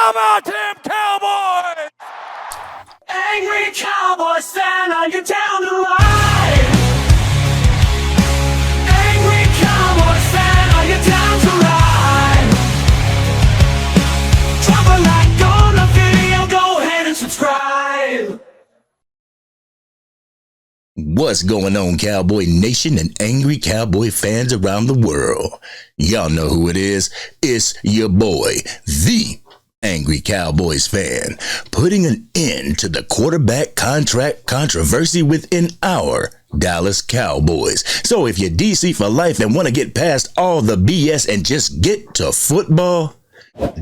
How about them Cowboys? Angry Cowboys Fan, are you down to ride? Angry Cowboys Fan, are you down to ride? Drop a like on the video, go ahead and subscribe. What's going on, Cowboy Nation and Angry Cowboy fans around the world? Y'all know who it is. It's your boy, the Angry Cowboys Fan, putting an end to the quarterback contract controversy within our Dallas Cowboys. So if you're DC for life and want to get past all the BS and just get to football,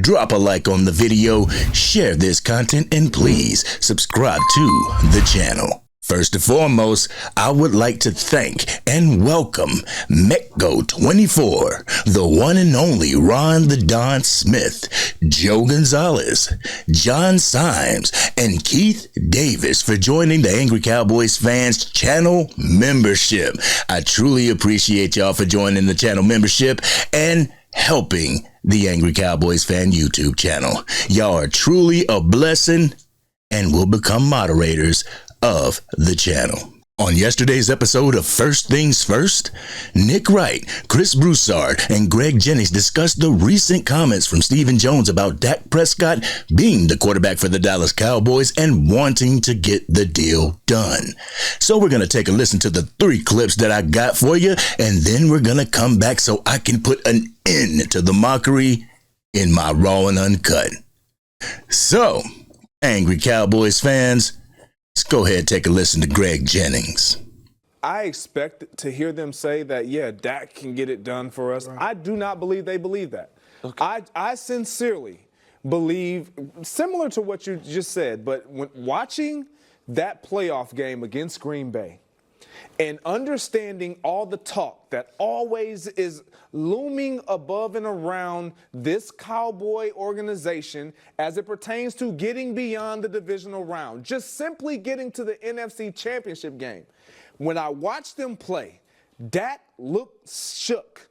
drop a like on the video, share this content, and please subscribe to the channel. First and foremost, I would like to thank and welcome Mecco24, the one and only Ron the Don Smith, Joe Gonzalez, John Symes, and Keith Davis for joining the Angry Cowboys Fans channel membership. I truly appreciate y'all for joining the channel membership and helping the Angry Cowboys Fan YouTube channel. Y'all are truly a blessing and will become moderators of the channel. On yesterday's episode of First Things First, Nick Wright, Chris Broussard, and Greg Jennings discussed the recent comments from Stephen Jones about Dak Prescott being the quarterback for the Dallas Cowboys and wanting to get the deal done. So we're going to take a listen to the 3 clips that I got for you, and then we're going to come back so I can put an end to the mockery in my Raw and Uncut. So, Angry Cowboys fans, let's go ahead and take a listen to Greg Jennings. I expect to hear them say that, yeah, Dak can get it done for us. Right. I do not believe they believe that. Okay. I sincerely believe, similar to what you just said, but when watching that playoff game against Green Bay and understanding all the talk that always is looming above and around this Cowboy organization as it pertains to getting beyond the divisional round, just simply getting to the NFC Championship game. When I watched them play, Dak looked shook.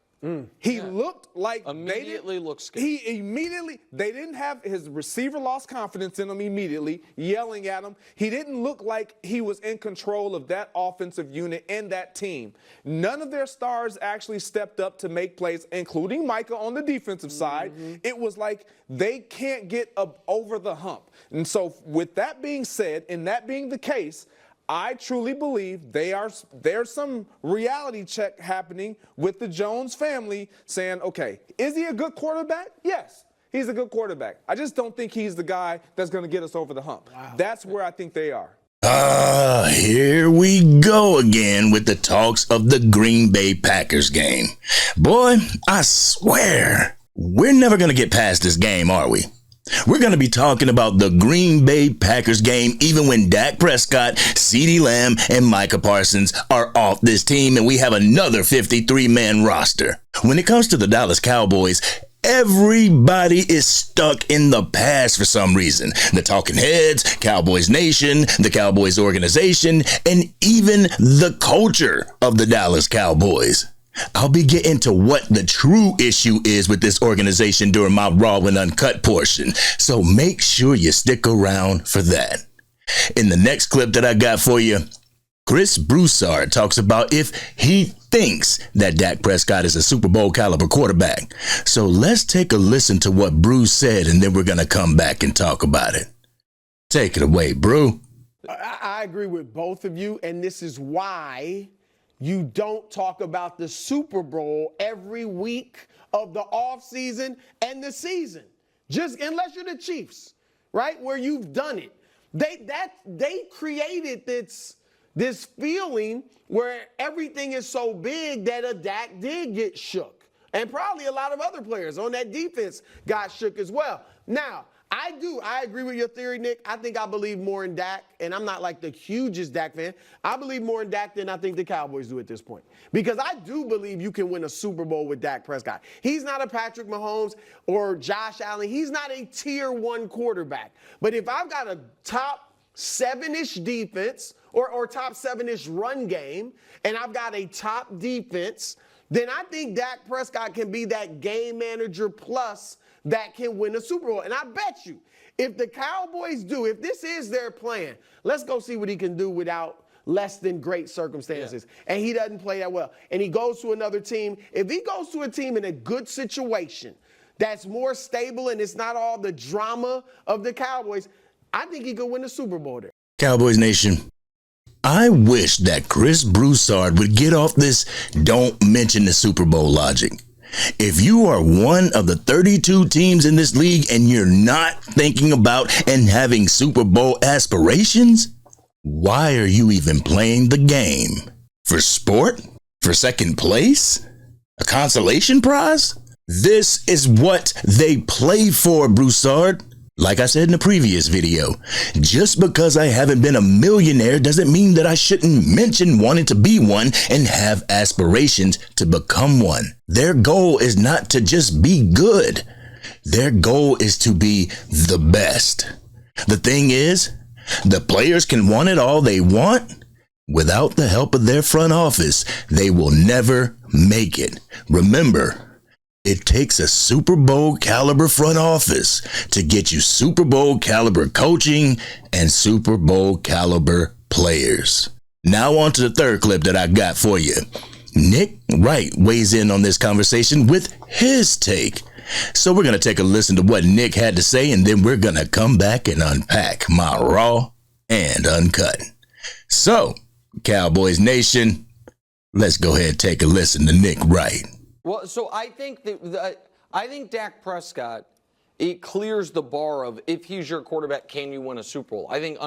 He looked like Immediately looked scared. They didn't have, his receiver lost confidence in him immediately, yelling at him. He didn't look like he was in control of that offensive unit and that team. None of their stars actually stepped up to make plays, including Micah on the defensive side. It was like they can't get up over the hump. And so with that being said, and that being the case, I truly believe there's some reality check happening with the Jones family saying, okay, is he a good quarterback? Yes, he's a good quarterback. I just don't think he's the guy that's going to get us over the hump. Wow. That's where I think they are. Here we go again with the talks of the Green Bay Packers game. Boy, I swear, we're never going to get past this game, are we? We're going to be talking about the Green Bay Packers game even when Dak Prescott, CeeDee Lamb, and Micah Parsons are off this team and we have another 53-man roster. When it comes to the Dallas Cowboys, everybody is stuck in the past for some reason. The Talking Heads, Cowboys Nation, the Cowboys organization, and even the culture of the Dallas Cowboys. I'll be getting to what the true issue is with this organization during my Raw and Uncut portion, so make sure you stick around for that. In the next clip that I got for you, Chris Broussard talks about if he thinks that Dak Prescott is a Super Bowl caliber quarterback. So let's take a listen to what Bruce said, and then we're going to come back and talk about it. Take it away, Brew. I agree with both of you, and this is why you don't talk about the Super Bowl every week of the offseason and the season. Just unless you're the Chiefs, right? Where you've done it. They created this feeling where everything is so big that a Dak did get shook. And probably a lot of other players on that defense got shook as well. Now, I agree with your theory, Nick. I think I believe more in Dak, and I'm not like the hugest Dak fan. I believe more in Dak than I think the Cowboys do at this point. Because I do believe you can win a Super Bowl with Dak Prescott. He's not a Patrick Mahomes or Josh Allen. He's not a tier 1 quarterback. But if I've got a top 7-ish defense or top 7-ish run game, and I've got a top defense, then I think Dak Prescott can be that game manager plus that can win a Super Bowl. And I bet you, if the Cowboys do, if this is their plan, let's go see what he can do without less than great circumstances. Yeah. And he doesn't play that well. And he goes to another team. If he goes to a team in a good situation that's more stable and it's not all the drama of the Cowboys, I think he could win the Super Bowl there. Cowboys Nation, I wish that Chris Broussard would get off this don't mention the Super Bowl logic. If you are one of the 32 teams in this league and you're not thinking about and having Super Bowl aspirations, why are you even playing the game? For sport? For second place? A consolation prize? This is what they play for, Broussard. Like I said in the previous video, just because I haven't been a millionaire doesn't mean that I shouldn't mention wanting to be one and have aspirations to become one. Their goal is not to just be good. Their goal is to be the best. The thing is, the players can want it all they want. Without the help of their front office, they will never make it. Remember, it takes a Super Bowl caliber front office to get you Super Bowl caliber coaching and Super Bowl caliber players. Now on to the third clip that I got for you. Nick Wright weighs in on this conversation with his take. So we're going to take a listen to what Nick had to say, and then we're going to come back and unpack my Raw and Uncut. So, Cowboys Nation, let's go ahead and take a listen to Nick Wright. Well, so I think I think Dak Prescott, it clears the bar of if he's your quarterback, can you win a Super Bowl? I think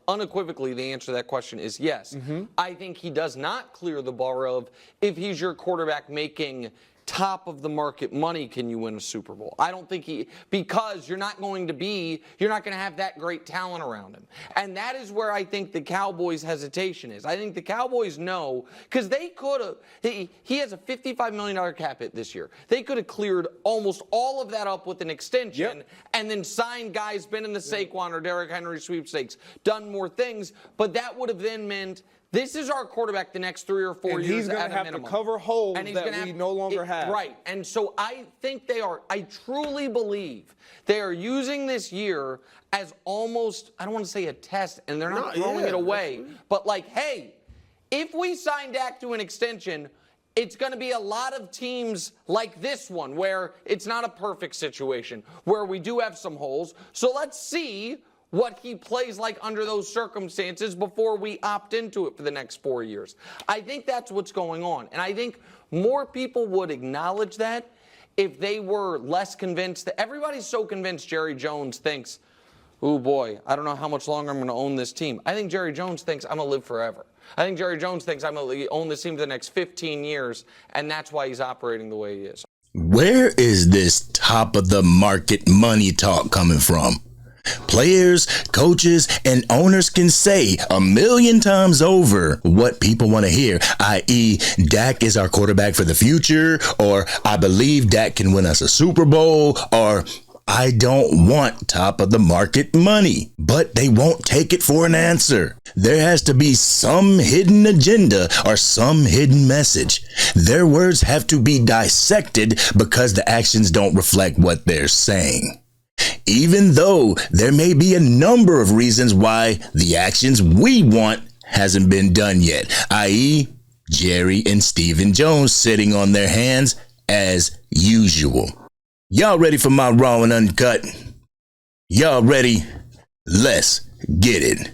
unequivocally the answer to that question is yes. I think he does not clear the bar of if he's your quarterback making top of the market money, can you win a Super Bowl? I don't think because you're not going to have that great talent around him. And that is where I think the Cowboys' hesitation is. I think the Cowboys know, because they could have, he has a $55 million cap hit this year. They could have cleared almost all of that up with an extension and then signed guys, been in the Saquon or Derrick Henry sweepstakes, done more things, but that would have then meant this is our quarterback the next 3 or 4 years. He's going to have to cover holes that we no longer have. Right. And so I think I truly believe they are using this year as almost, I don't want to say a test, and they're not throwing it away, but like, hey, if we sign Dak to an extension, it's going to be a lot of teams like this one where it's not a perfect situation, where we do have some holes. So let's see what he plays like under those circumstances before we opt into it for the next 4 years. I think that's what's going on. And I think more people would acknowledge that if they were less convinced. That everybody's so convinced Jerry Jones thinks, oh boy, I don't know how much longer I'm going to own this team. I think Jerry Jones thinks I'm going to live forever. I think Jerry Jones thinks I'm going to own this team for the next 15 years, and that's why he's operating the way he is. Where is this top of the market money talk coming from? Players, coaches, and owners can say 1,000,000 times over what people want to hear, i.e., Dak is our quarterback for the future, or I believe Dak can win us a Super Bowl, or I don't want top of the market money. But they won't take it for an answer. There has to be some hidden agenda or some hidden message. Their words have to be dissected because the actions don't reflect what they're saying. Even though there may be a number of reasons why the actions we want hasn't been done yet, i.e., Jerry and Stephen Jones sitting on their hands as usual. Y'all ready for my Raw and Uncut? Y'all ready? Let's get it.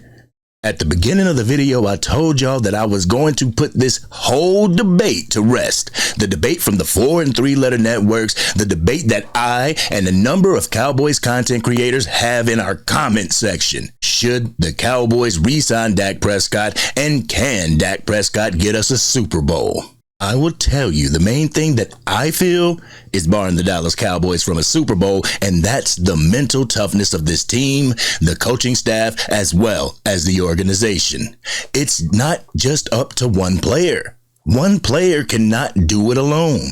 At the beginning of the video, I told y'all that I was going to put this whole debate to rest. The debate from the 4- and 3-letter networks, the debate that I and a number of Cowboys content creators have in our comment section. Should the Cowboys re-sign Dak Prescott, and can Dak Prescott get us a Super Bowl? I will tell you the main thing that I feel is barring the Dallas Cowboys from a Super Bowl, and that's the mental toughness of this team, the coaching staff, as well as the organization. It's not just up to one player. One player cannot do it alone.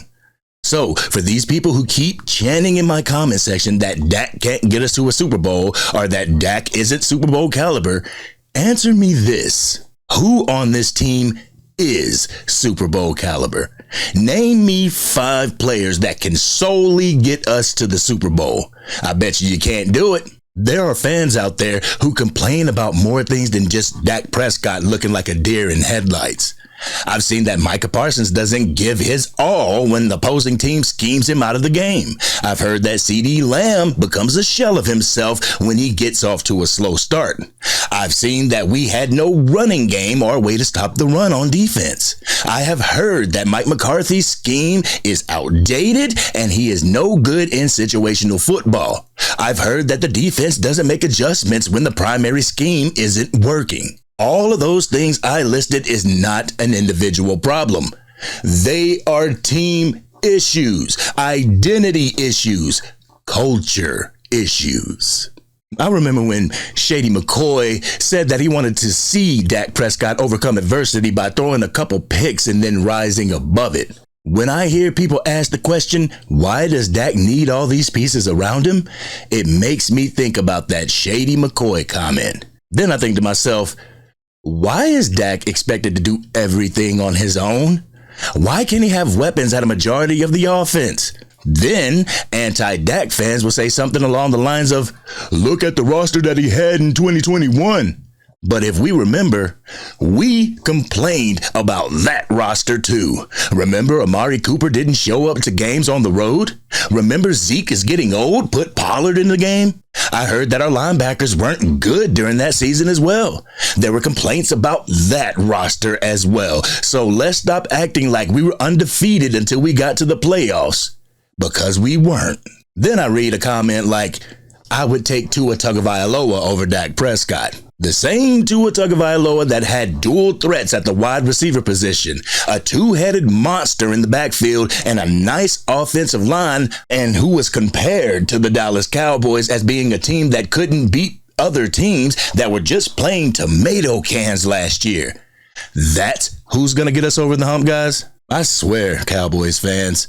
So, for these people who keep chanting in my comment section that Dak can't get us to a Super Bowl, or that Dak isn't Super Bowl caliber, answer me this. Who on this team is Super Bowl caliber? Name me 5 players that can solely get us to the Super Bowl. I bet you can't do it. There are fans out there who complain about more things than just Dak Prescott looking like a deer in headlights. I've seen that Micah Parsons doesn't give his all when the opposing team schemes him out of the game. I've heard that CeeDee Lamb becomes a shell of himself when he gets off to a slow start. I've seen that we had no running game or way to stop the run on defense. I have heard that Mike McCarthy's scheme is outdated and he is no good in situational football. I've heard that the defense doesn't make adjustments when the primary scheme isn't working. All of those things I listed is not an individual problem. They are team issues, identity issues, culture issues. I remember when Shady McCoy said that he wanted to see Dak Prescott overcome adversity by throwing a couple picks and then rising above it. When I hear people ask the question, why does Dak need all these pieces around him? It makes me think about that Shady McCoy comment. Then I think to myself, why is Dak expected to do everything on his own? Why can't he have weapons at a majority of the offense? Then anti-Dak fans will say something along the lines of, look at the roster that he had in 2021. But if we remember, we complained about that roster too. Remember Amari Cooper didn't show up to games on the road? Remember Zeke is getting old, put Pollard in the game? I heard that our linebackers weren't good during that season as well. There were complaints about that roster as well. So let's stop acting like we were undefeated until we got to the playoffs, because we weren't. Then I read a comment like, I would take Tua Tagovailoa over Dak Prescott. The same Tua Tagovailoa that had dual threats at the wide receiver position, a two-headed monster in the backfield, and a nice offensive line, and who was compared to the Dallas Cowboys as being a team that couldn't beat other teams that were just playing tomato cans last year. That's who's going to get us over the hump, guys? I swear, Cowboys fans,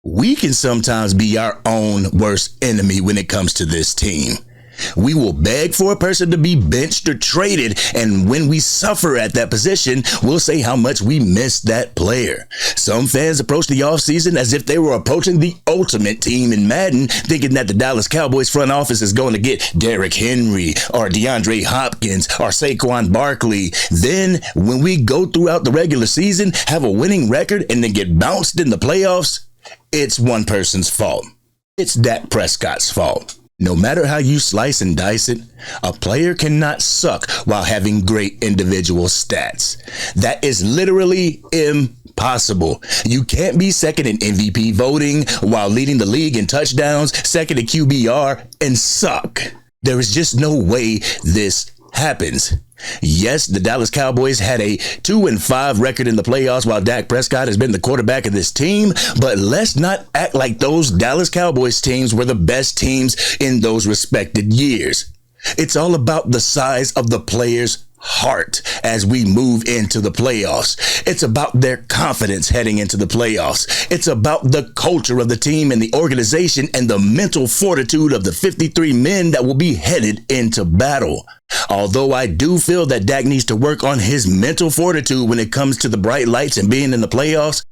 we can sometimes be our own worst enemy when it comes to this team. We will beg for a person to be benched or traded, and when we suffer at that position, we'll say how much we miss that player. Some fans approach the offseason as if they were approaching the ultimate team in Madden, thinking that the Dallas Cowboys front office is going to get Derrick Henry or DeAndre Hopkins or Saquon Barkley. Then, when we go throughout the regular season, have a winning record, and then get bounced in the playoffs, it's one person's fault. It's Dak Prescott's fault. No matter how you slice and dice it, a player cannot suck while having great individual stats. That is literally impossible. You can't be second in MVP voting while leading the league in touchdowns, second in QBR, and suck. There is just no way this happens. Yes, the Dallas Cowboys had a 2-5 record in the playoffs while Dak Prescott has been the quarterback of this team, but let's not act like those Dallas Cowboys teams were the best teams in those respected years. It's all about the size of the player's heart as we move into the playoffs. It's about their confidence heading into the playoffs. It's about the culture of the team and the organization and the mental fortitude of the 53 men that will be headed into battle. Although I do feel that Dak needs to work on his mental fortitude when it comes to the bright lights and being in the playoffs,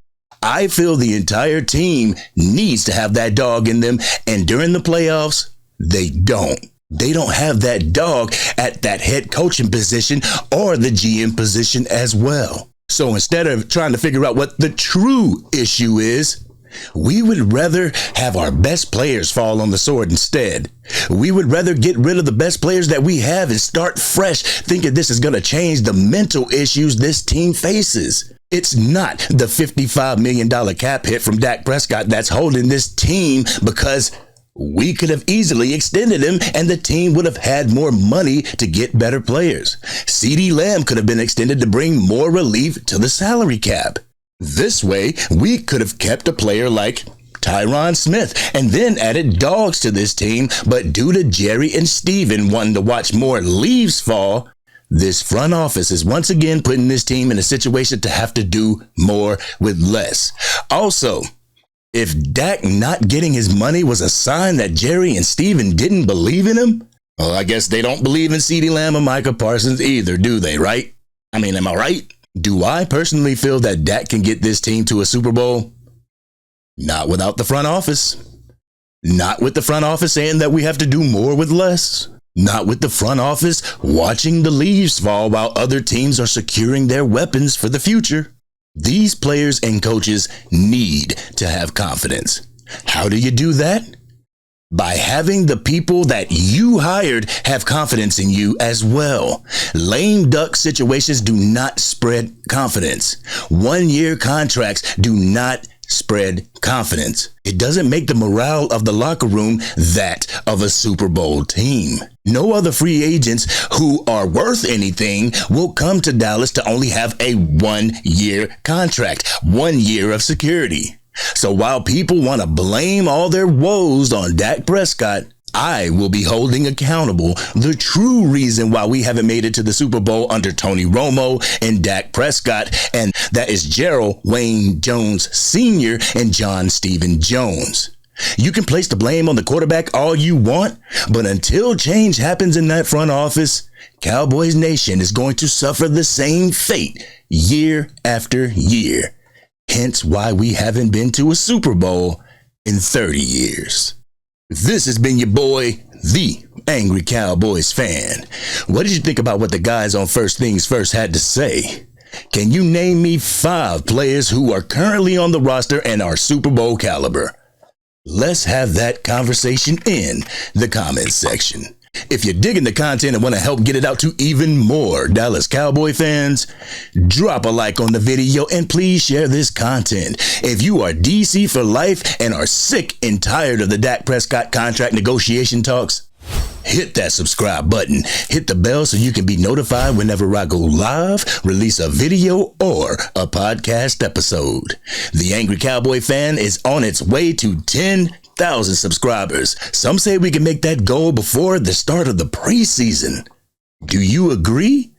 I feel the entire team needs to have that dog in them, and during the playoffs, they don't. They don't have that dog at that head coaching position or the GM position as well. So instead of trying to figure out what the true issue is, we would rather have our best players fall on the sword instead. We would rather get rid of the best players that we have and start fresh, thinking this is going to change the mental issues this team faces. It's not the $55 million cap hit from Dak Prescott that's holding this team, because we could have easily extended him and the team would have had more money to get better players. CeeDee Lamb could have been extended to bring more relief to the salary cap. This way, we could have kept a player like Tyron Smith and then added dogs to this team, but due to Jerry and Steven wanting to watch more leaves fall, this front office is once again putting this team in a situation to have to do more with less. Also, if Dak not getting his money was a sign that Jerry and Steven didn't believe in him, well, I guess they don't believe in CeeDee Lamb or Micah Parsons either, do they, right? I mean, am I right? Do I personally feel that Dak can get this team to a Super Bowl? Not without the front office. Not with the front office saying that we have to do more with less. Not with the front office watching the leaves fall while other teams are securing their weapons for the future. These players and coaches need to have confidence. How do you do that? By having the people that you hired have confidence in you as well. Lame duck situations do not spread confidence. 1-year contracts do not spread confidence. It doesn't make the morale of the locker room that of a Super Bowl team. No other free agents who are worth anything will come to Dallas to only have a 1-year contract, 1 year of security. So while people want to blame all their woes on Dak Prescott, I will be holding accountable the true reason why we haven't made it to the Super Bowl under Tony Romo and Dak Prescott, and that is Gerald Wayne Jones Sr. and John Stephen Jones. You can place the blame on the quarterback all you want, but until change happens in that front office, Cowboys Nation is going to suffer the same fate year after year. Hence why we haven't been to a Super Bowl in 30 years. This has been your boy, the Angry Cowboys Fan. What did you think about what the guys on First Things First had to say? Can you name me 5 players who are currently on the roster and are Super Bowl caliber? Let's have that conversation in the comments section. If you're digging the content and want to help get it out to even more Dallas Cowboy fans, drop a like on the video and please share this content. If you are DC for life and are sick and tired of the Dak Prescott contract negotiation talks, hit that subscribe button. Hit the bell so you can be notified whenever I go live, release a video, or a podcast episode. The Angry Cowboy Fan is on its way to 10,000 subscribers. Some say we can make that goal before the start of the preseason. Do you agree?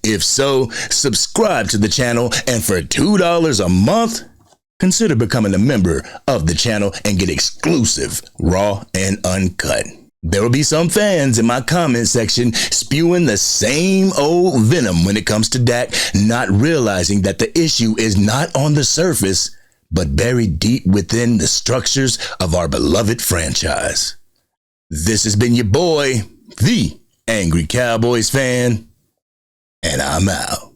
If so, subscribe to the channel, and for $2 a month, consider becoming a member of the channel and get exclusive Raw and Uncut. There will be some fans in my comment section spewing the same old venom when it comes to Dak, not realizing that the issue is not on the surface, but buried deep within the structures of our beloved franchise. This has been your boy, the Angry Cowboys Fan, and I'm out.